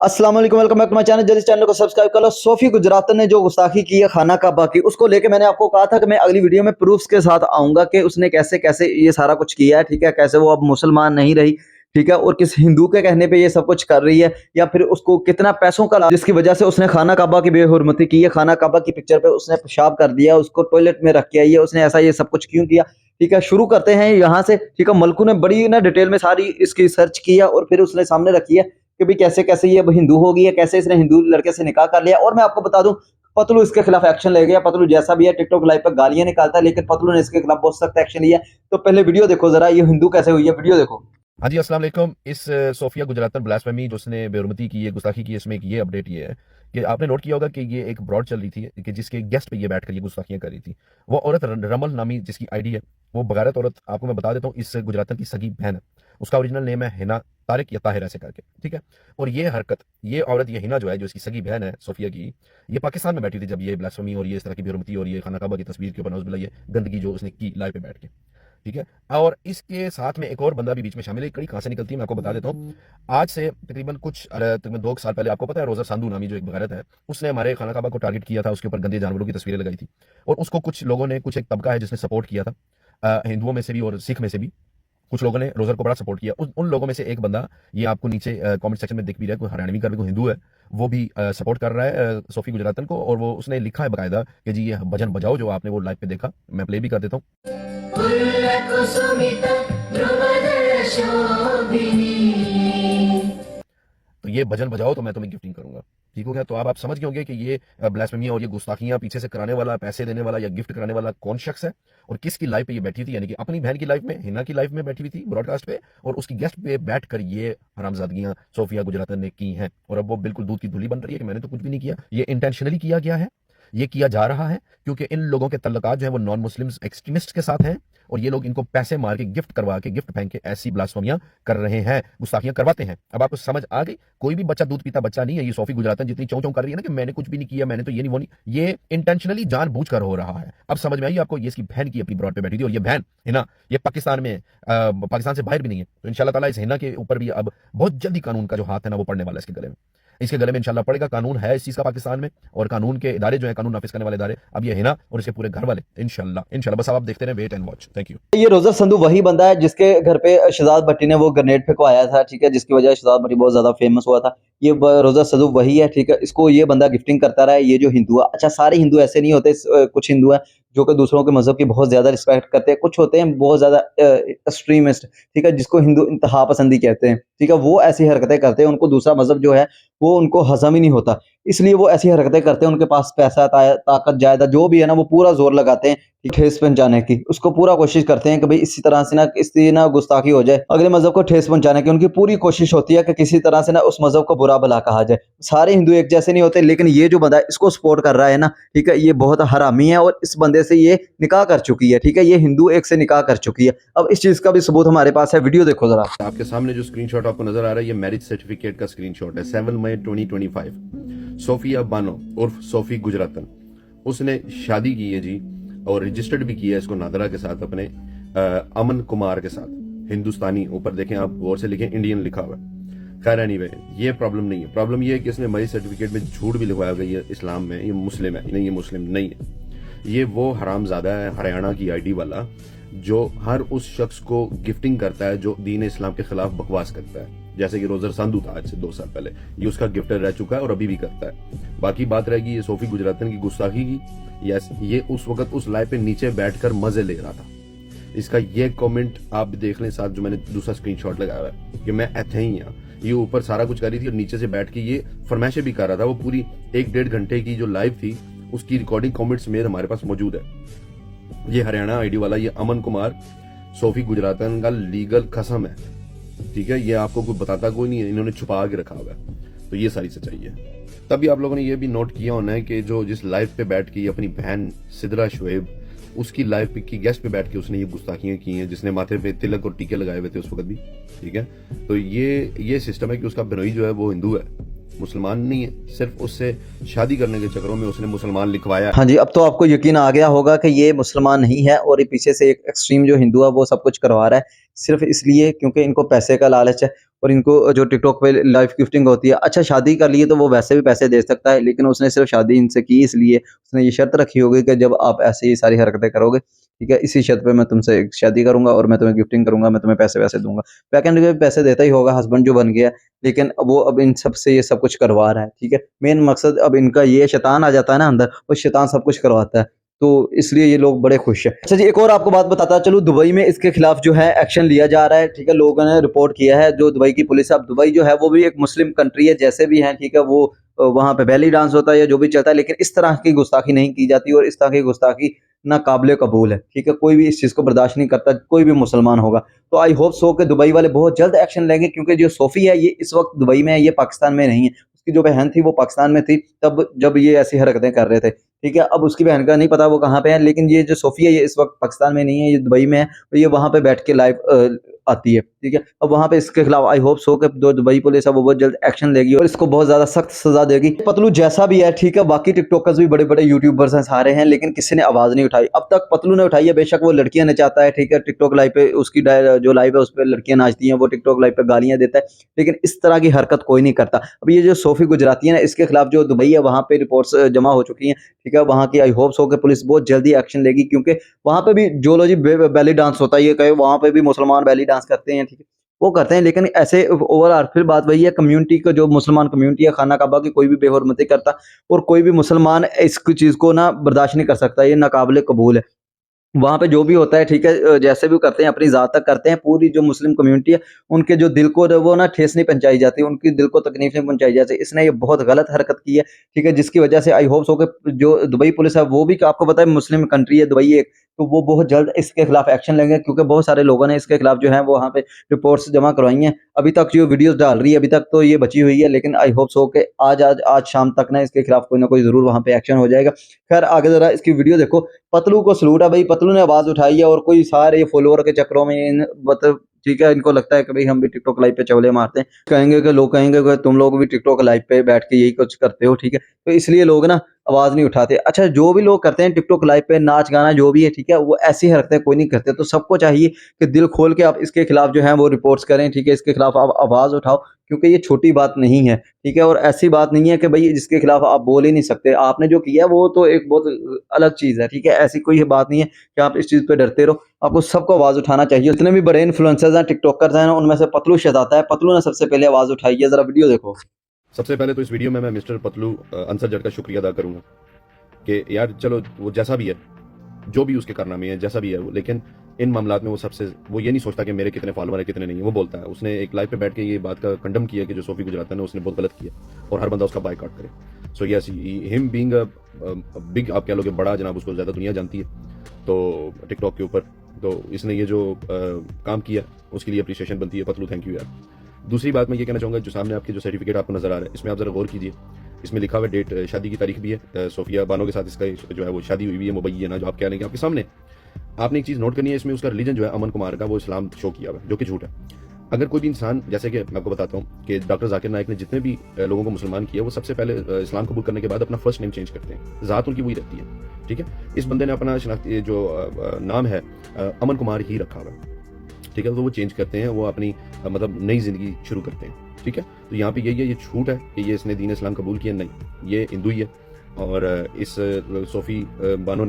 अस्सलाम वालेकुम, welcome back to my channel. जल्दी चैनल को सब्सक्राइब कर लो। सोफी गुजरातन ने जो गुस्ताखी की है खाना काबा की, उसको लेके मैंने आपको कहा था कि मैं अगली वीडियो में प्रूफ्स के साथ आऊंगा कि उसने कैसे कैसे ये सारा कुछ किया है, ठीक है। कैसे वो अब मुसलमान नहीं रही, ठीक है, और किस हिंदू के कहने पे ये सब कुछ कर रही है, या फिर उसको कितना पैसों का जिसकी वजह से उसने खाना काबा की बेहुरमती की है। खाना काबा की पिक्चर पे उसने पेशाब कर दिया, उसको टॉयलेट में रख के आई है, उसने ऐसा ये सब कुछ क्यों किया, ठीक है। शुरू करते हैं यहाँ से, ठीक है। मलकू ने बड़ी ना डिटेल में सारी इसकी सर्च किया और फिर उसने सामने रखी है कि भाई कैसे कैसे ये अब हिंदू हो गई है, कैसे इसने हिंदू लड़के से निकाह कर लिया। और मैं आपको बता दूं, पतलू इसके खिलाफ एक्शन ले गया। पतलू जैसा भी है टिकटॉक लाइव पर गालियां निकालता है, लेकिन पतलू ने इसके खिलाफ बहुत सख्त एक्शन लिया। तो पहले वीडियो देखो जरा, ये हिंदू कैसे हुई है, वीडियो देखो। हाँ जी, अस्सलाम वालेकुम। इस सोफिया गुजरातन ब्लास्फेमी जो उसने बेरुमती की है, गुस्ताखी की है, इसमें एक ये अपडेट ये है कि आपने नोट किया होगा कि ये एक ब्रॉड चल रही थी कि जिसके गेस्ट पे ये बैठकर ये गुस्ताखियां कर रही थी। वो औरत रमल नामी जिसकी आईडी है, वो बगारत औरत, आपको मैं बता देता हूँ, इस गुजरातन की सगी बहन है। उसका ओरिजिनल नेम है हिना तारिक या ताहिर ऐसे करके, ठीक है। और ये हरकत, ये औरत, ये हिना जो है, जो इसकी सगी बहन है सोफिया की, ये पाकिस्तान में बैठी थी जब ये ब्लास्फेमी और ये इस तरह की बेरुमती और ये खाना काबा की तस्वीर के ऊपर नौज़ुबिल्ला ये गंदगी जो उसने की लाइव पे बैठ के, ठीक है। और इसके साथ में एक और बंदा भी बीच में शामिल है। कड़ी कहां से निकलती है मैं आपको बता देता हूँ। आज से तकरीबन तकरीबन 2 साल पहले, आपको पता है, रोजा सांधू नामी जो एक बगारत है, उसने हमारे खाना काबा को टारगेट किया था, उसके ऊपर गंदे जानवरों की तस्वीरें लगाई थी। और उसको कुछ लोगों ने, कुछ एक तबका है जिसने सपोर्ट किया था, हिंदुओं में से भी और सिख में से भी कुछ लोगों ने रोजर को बड़ा सपोर्ट किया। उन लोगों में से एक बंदा, ये आपको नीचे कमेंट सेक्शन में दिख भी रहा है, कोई हरियाणवी कर भी, कोई हिंदू है, वो भी सपोर्ट कर रहा है सोफी गुजरातन को। और वो उसने लिखा है बाकायदा कि जी ये भजन बजाओ, जो आपने वो लाइव पे देखा, मैं प्ले भी कर देता हूँ। तो ये भजन बजाओ तो मैं तुम्हें गिफ्टिंग करूंगा, ठीक हो गया। तो अब आप समझ गए होंगे कि ये ब्लास्फेमी और ये गुस्ताखियां पीछे से कराने वाला, पैसे देने वाला या गिफ्ट कराने वाला कौन शख्स है और किसकी लाइफ पे ये बैठी थी। यानी कि अपनी बहन की लाइफ में, हिना की लाइफ में बैठी हुई थी ब्रॉडकास्ट पे, और उसकी गेस्ट पे बैठकर ये हरामजादगियां सोफिया गुजरातन ने की हैं। और अब वो बिल्कुल दूध की धुली बन रही है कि मैंने तो कुछ भी नहीं किया। ये इंटेंशनली किया गया है, ये किया जा रहा है, क्योंकि इन लोगों के तल्लुकात जो है वो नॉन मुस्लिम एक्सट्रीमिस्ट के साथ हैं, और ये लोग इनको पैसे मार के, गिफ्ट करवा के, गिफ्ट फेंक के ऐसी ब्लास्फेमियां कर रहे हैं, गुस्ताखियां करवाते हैं। अब आपको समझ आ गई। कोई भी बच्चा दूध पीता बच्चा नहीं है। ये सोफी गुजरातन जितनी चौं चौं कर रही है ना कि मैंने कुछ भी नहीं किया, मैंने तो ये नहीं वो नहीं, ये इंटेंशनली जानबूझकर हो रहा है। अब समझ में आई आपको। ये इसकी बहन की अपनी ब्रॉड पे बैठी थी, और ये बहन है ना, ये पाकिस्तान में, पाकिस्तान से बाहर भी नहीं है। तो इंशाल्लाह ताला इस हिना के ऊपर भी अब बहुत जल्दी कानून का जो हाथ है ना, वो पड़ने वाला है इसके गले में। इसके गले में इंशाल्लाह पड़ेगा। कानून है इस चीज का पाकिस्तान में, और कानून के इदारे जो है, कानून नाफिज करने वाले इदारे, अब ये हिना और इसके पूरे घर वाले, इंशाल्लाह इंशाल्लाह। बस अब आप देखते रहे, wait and watch. Thank you. ये रोजर संधू वही बंदा है जिसके घर पे शहजाद भट्टी ने वो ग्रेनेड फेंकवाया था, ठीक है, जिसकी वजह से शहजाद भट्टी बहुत ज्यादा फेमस हुआ था। ये रोजर संधू वही है, ठीक है। इसको ये बंदा गिफ्टिंग करता रहा है। ये जो हिंदू है, अच्छा सारे हिंदू ऐसे नहीं होते, कुछ हिंदू है जो कि दूसरों के मजहब की बहुत ज्यादा रिस्पेक्ट करते हैं। कुछ होते हैं बहुत ज्यादा एक्सट्रीमिस्ट, ठीक है, जिसको हिंदू इंतहा पसंदी कहते हैं, ठीक है। वो ऐसी हरकतें करते हैं, उनको दूसरा मजहब जो है वो उनको हजम ही नहीं होता, इसलिए वो ऐसी हरकतें करते हैं। उनके पास पैसा, ताकत, जायदाद जो भी है ना, वो पूरा जोर लगाते हैं ठेस पहुंचाने की। उसको पूरा कोशिश करते हैं कि भाई इसी तरह से ना, इसकी ना गुस्ताखी हो जाए, अगले मजहब को ठेस पहुंचाने की उनकी पूरी कोशिश होती है कि किसी तरह से ना उस मजहब को बुरा भला कहा जाए। सारे हिंदू एक जैसे नहीं होते, लेकिन ये जो बंदा है इसको सपोर्ट कर रहा है ना, ठीक है, ये बहुत हरामी है। और इस बंदे से ये निकाह कर चुकी है, ठीक है, ये हिंदू एक से निकाह कर चुकी है। अब इस चीज का भी सबूत हमारे पास है, वीडियो देखो जरा। आपके सामने जो स्क्रीनशॉट आपको नजर आ रहा है, ये मैरिज सर्टिफिकेट का स्क्रीनशॉट है, 7 मई 2025। सोफिया बानो उर्फ सोफी गुजरातन, उसने शादी की है जी, और रजिस्टर्ड भी किया है इसको नादरा के साथ, अपने अमन कुमार के साथ। हिंदुस्तानी, ऊपर देखें आप, गौर से लिखें, इंडियन लिखा हुआ है। खैर एनीवे, ये प्रॉब्लम नहीं है। प्रॉब्लम ये है कि इसने मैरिज सर्टिफिकेट में झूठ भी लिखवाया गई है इस्लाम में, ये मुस्लिम है। नहीं, ये मुस्लिम नहीं है। ये वो हरामजादा है हरियाणा की आईडी वाला, जो हर उस शख्स को गिफ्टिंग करता है जो दीन इस्लाम के खिलाफ बकवास करता है। जैसे कि रोजर सांधू था आज से 2 साल पहले, ये उसका गिफ्टर रह चुका है और अभी भी करता है। बाकी बात रहेगी ये सोफी गुजरातन की गुस्ताखी की। यस, ये उस वक्त उस लाइव पे नीचे बैठकर मजे ले रहा था। इसका ये कमेंट आप भी देख लें साथ, जो मैंने दूसरा स्क्रीनशॉट लगाया है कि मैं ऐथे ही यहाँ। ये ऊपर सारा कुछ कर रही थी और नीचे से बैठ के ये फरमाइशें भी कर रहा था। वो पूरी 1-1.5 घंटे की जो लाइव थी, उसकी रिकॉर्डिंग कमेंट्स मेरे हमारे पास मौजूद है। ये हरियाणा आईडी वाला, ये अमन कुमार, सोफी गुजरातन का लीगल कसम है, ठीक है। ये आपको कोई बताता कोई नहीं है, इन्होंने छुपा के रखा हुआ है। तो ये सारी सच्चाई है। तभी आप लोगों ने ये भी नोट किया होना है कि जो जिस लाइव पे बैठ के अपनी बहन सिदरा शुएब, उसकी लाइव पे की गेस्ट पे बैठ के उसने ये गुस्ताखियां की हैं, जिसने माथे पे तिलक और टीके लगाए हुए थे उस वक्त भी, ठीक है। तो ये सिस्टम है कि उसका बिनोई जो है वो हिंदू है, मुसलमान नहीं है। सिर्फ उससे शादी करने के चक्करों में उसने मुसलमान लिखवाया। हाँ जी, अब तो आपको यकीन आ गया होगा कि ये मुसलमान नहीं है और ये पीछे से एक एक्सट्रीम जो हिंदू है वो सब कुछ करवा रहा है। सिर्फ इसलिए क्योंकि इनको पैसे का लालच है और इनको जो टिकटॉक पे लाइव गिफ्टिंग होती है। अच्छा शादी कर लिए तो वो वैसे भी पैसे दे सकता है, लेकिन उसने सिर्फ शादी इनसे की इसलिए उसने ये शर्त रखी होगी कि जब आप ऐसे ही सारी हरकतें करोगे, ठीक है, इसी शर्त पे मैं तुमसे शादी करूँगा और मैं तुम्हें गिफ्टिंग करूँगा, मैं तुम्हें पैसे-वैसे दूँगा। बैकएंड पे पैसे देता ही होगा, हस्बैंड जो बन गया, लेकिन वो अब इन सब से ये सब कुछ करवा रहा है, ठीक है। मेन मकसद अब इनका ये शैतान आ जाता है ना अंदर, वो शैतान सब कुछ करवाता है। तो इसलिए ये लोग बड़े खुश हैं। अच्छा जी, एक और आपको बात बताता चलूँ, दुबई में इसके खिलाफ जो है एक्शन लिया जा रहा है, ठीक है। लोगों ने रिपोर्ट किया है, जो दुबई की पुलिस है। अब दुबई जो है वो भी एक मुस्लिम कंट्री है, जैसे भी हैं, ठीक है। वो वहाँ पे बेली डांस होता है या जो भी चलता है, लेकिन इस तरह की गुस्ताखी नहीं की जाती और इस तरह की गुस्ताखी ना काबिल कबूल है, ठीक है। कोई भी इस चीज़ को बर्दाश्त नहीं करता, कोई भी मुसलमान होगा। तो आई होप सो कि दुबई वाले बहुत जल्द एक्शन लेंगे, क्योंकि जो सोफ़ी है ये इस वक्त दुबई में है, ये पाकिस्तान में नहीं है। उसकी जो बहन थी वो पाकिस्तान में थी तब जब ये ऐसी हरकतें कर रहे थे, ठीक है। अब उसकी बहन का नहीं पता वो कहाँ पे है, लेकिन ये जो सोफ़ी है ये इस वक्त पाकिस्तान में नहीं है, ये दुबई में है। तो ये वहाँ पे बैठ के लाइव आती है, ठीक है। अब वहाँ पे इसके खिलाफ आई होप सो कि जो दुबई पुलिस है वो बहुत जल्द एक्शन लेगी और इसको बहुत ज़्यादा सख्त सज़ा देगी। पतलू जैसा भी है, ठीक है, बाकी टिकटॉकर्स भी बड़े-बड़े यूट्यूबर्स हैं सारे हैं, लेकिन किसी ने आवाज़ नहीं उठाई। अब तक पतलू ने उठाई है, बेशक वो लड़कियाँ नचाता है, ठीक है, टिकटॉक लाइव पे उसकी जो लाइव है उस पे लड़कियाँ नाचती हैं, वो टिकटॉक लाइव पे गालियाँ देता है, लेकिन इस तरह की हरकत कोई नहीं करता। अब ये जो सोफ़ी गुजराती है ना, इसके खिलाफ जो दुबई है वहाँ पे रिपोर्ट्स जमा हो चुकी हैं, ठीक है। वहाँ की आई होप सो कि पुलिस बहुत जल्दी एक्शन लेगी, क्योंकि वहाँ पे भी जो लो जी बेली डांस होता है, ये कहे वहाँ पे भी मुसलमान बेली डांस करते हैं, ठीक है। वो करते हैं, लेकिन ऐसे ओवरऑल फिर बात वही है, कम्युनिटी का जो मुसलमान कम्युनिटी है, खाना काबा की कोई भी बेहुरमती करता और कोई भी मुसलमान इस चीज़ को ना बर्दाश्त नहीं कर सकता, ये नाकाबिले कबूल है। वहाँ पे जो भी होता है, ठीक है, जैसे भी करते हैं अपनी ज़ात तक करते हैं, पूरी जो मुस्लिम कम्युनिटी है, उनके जो दिल को वो ना ठेस नहीं पहुँचाई जाती, उनकी दिल को तकलीफ नहीं पहुँचाई जाती। इसने ये बहुत गलत हरकत की है, ठीक है, जिसकी वजह से आई होप सो कि जो दुबई पुलिस है वो भी आपको पता है मुस्लिम कंट्री है दुबई एक, तो वो बहुत जल्द इसके खिलाफ एक्शन लेंगे, क्योंकि बहुत सारे लोगों ने इसके खिलाफ जो है वो वहाँ पे रिपोर्ट्स जमा करवाई हैं। अभी तक जो वीडियोज़ डाल रही है, अभी तक तो ये बची हुई है, लेकिन आई होप सो कि आज शाम तक ना इसके खिलाफ कोई ना कोई ज़रूर वहाँ पे एक्शन हो जाएगा। खैर आगे ज़रा इसकी वीडियो देखो। पतलू को सलूट है भाई, पतलू ने आवाज़ उठाई है और कोई सारे फॉलोअर के चक्करों में मतलब ठीक है, इनको लगता है कि भाई हम भी टिकटॉक लाइव पे चौले मारते हैं। कहेंगे कि लोग कहेंगे कि तुम लोग भी टिकटॉक लाइव पे बैठ के यही कुछ करते हो, ठीक है। तो इसलिए लोग ना आवाज़ नहीं उठाते। अच्छा, जो भी लोग करते हैं टिकटॉक लाइव पे नाच गाना जो भी है, ठीक है, वो ऐसी हरकतें कोई नहीं करते। तो सबको चाहिए कि दिल खोल के आप इसके खिलाफ जो है वो रिपोर्ट्स करें, ठीक है, इसके खिलाफ आप आवाज़ उठाओ, क्योंकि ये छोटी बात नहीं है, ठीक है। और ऐसी बात नहीं है कि भाई जिसके खिलाफ आप बोल ही नहीं सकते। आपने जो किया है वो तो एक बहुत अलग चीज़ है, ठीक है। ऐसी कोई बात नहीं है कि आप इस चीज़ पे डरते रहो, आपको सबको आवाज़ उठाना चाहिए। जितने भी बड़े इन्फ्लुएंसर्स हैं, टिकटॉकर्स हैं, उनमें से पतलू शहज़ादा है। पतलू ने सबसे पहले आवाज़ उठाई है, ज़रा वीडियो देखो। सबसे पहले तो इस वीडियो में मैं मिस्टर पतलू अंसर जट का शुक्रिया अदा करूंगा कि यार चलो वो जैसा भी है, जो भी उसके कारनामे हैं, जैसा भी है वो, लेकिन इन मामलात में वो ये नहीं सोचता कि मेरे कितने फॉलोअर है कितने नहीं है। वो बोलता है, उसने एक लाइव पे बैठ के ये बात का कंडम किया कि जो सोफी गुजरातन है उसने बहुत गलत किया और हर बंदा उसका बायकॉट करे। So yes, him being a big, आप कह लो कि बड़ा जनाब, उसको ज़्यादा दुनिया जानती है तो टिकटॉक के ऊपर, तो इसने ये जो काम किया उसके लिए अप्रिशिएशन बनती है। पतलू थैंक यू यार। दूसरी बात मैं ये कहना चाहूँगा, जो सामने आपके जो सर्टिफिकेट आपको नजर आ रहा है, इसमें आप जरा गौर कीजिए। इसमें लिखा हुआ डेट, शादी की तारीख भी है, सोफिया बानो के साथ इसका जो है वो शादी हुई हुई है, मुबैयना जो आप कह रहे हैं कि आपके सामने। आपने एक चीज़ नोट करनी है, इसमें उसका रिलीजन जो है अमन कुमार का, वो इस्लाम शो किया हुआ है, जो कि झूठ है। अगर कोई भी इंसान, जैसे कि मैं आपको बताता हूँ कि डॉक्टर जाकिर नाइक ने जितने भी लोगों को मुसलमान किया, वो सबसे पहले इस्लाम कबूल करने के बाद अपना फर्स्ट नेम चेंज करते हैं, ज़ात उनकी वही रहती है, ठीक है। इस बंदे ने अपना शनाख्ती जो नाम है अमन कुमार ही रखा हुआ है, ठीक है। तो वो चेंज करते हैं, वो अपनी मतलब नई जिंदगी शुरू करते हैं, ठीक है। तो यहाँ पे यही है, ये झूठ है कि ये इसने दीन इस्लाम कबूल किया, नहीं, ये हिंदू ही है। और इस सोफिया बानो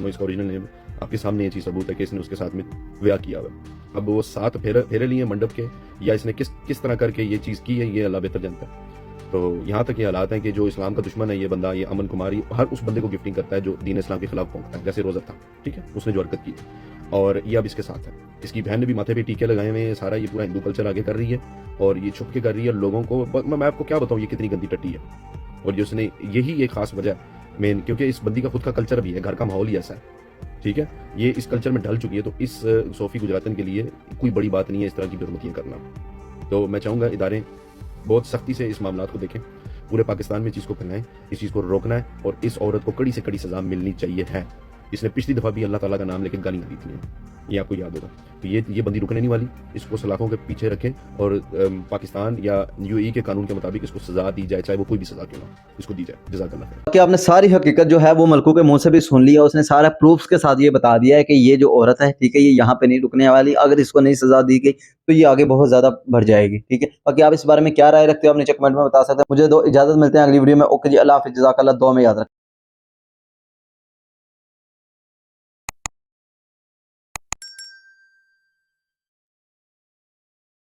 इसका ओरिजिनल नेम, आपके सामने ये चीज़ सबूत है कि इसने उसके साथ में ब्याह किया हुआ है। अब वो 7 फेरे लिए मंडप के, या इसने किस तरह करके ये चीज़ की है, ये अल्लाह बेहतर जानता है। तो यहाँ तक ये हालात हैं कि जो इस्लाम का दुश्मन है ये बंदा, ये अमन कुमारी, हर उस बंदे को गिफ्टिंग करता है जो दीन इस्लाम के खिलाफ पहुंचता है, जैसे रोज़ा था, ठीक है, उसने जो हरकत की और ये अब इसके साथ है। इसकी बहन ने भी माथे पे टीके लगाए हुए हैं, सारा ये पूरा हिंदू कल्चर आगे कर रही है और ये छुप के कर रही है लोगों को। मैं आपको क्या बताऊँ ये कितनी गंदी टट्टी है। और जो उसने, यही एक खास वजह मेन, क्योंकि इस बंदी का खुद का कल्चर भी है, घर का माहौल ही ऐसा है, ठीक है। ये इस कल्चर में ढल चुकी है, तो इस सोफी गुजरातन के लिए कोई बड़ी बात नहीं है इस तरह की बेरुमतियाँ करना। तो मैं चाहूँगा इदारे बहुत सख्ती से इस मामला को देखें, पूरे पाकिस्तान में चीज़ को फैलाएं, इस चीज़ को रोकना है और इस औरत को कड़ी से कड़ी सज़ा मिलनी चाहिए है। इसने पिछली दफ़ा भी अल्लाह ताला का नाम लेकर गालियाँ दी थी, ये आपको याद होगा। तो ये बंदी रुकने नहीं वाली, इसको सलाखों के पीछे रखें और पाकिस्तान या यूएई के कानून के मुताबिक इसको सज़ा दी जाए, चाहे वो कोई भी सज़ा क्यों ना हो, इसको दी जाए। जज़ाकल्लाह खैर। कि आपने सारी हकीकत जो है वो मलकू के मुंह से भी सुन लिया, उसने सारा प्रूफ्स के साथ ये बता दिया है कि ये जो औरत है, ठीक है, ये यहाँ पे नहीं रुकने वाली, अगर इसको नहीं सजा दी गई तो ये आगे बहुत ज्यादा बढ़ जाएगी, ठीक है। बाकी आप इस बारे में क्या राय रखते हो, आप नीचे कमेंट में बता सकते हैं। मुझे दो इजाजत, मिलते हैं अगली वीडियो में। ओके जी, अल्लाह हाफिज़, जज़ाकल्लाह, दुआ में याद रखें।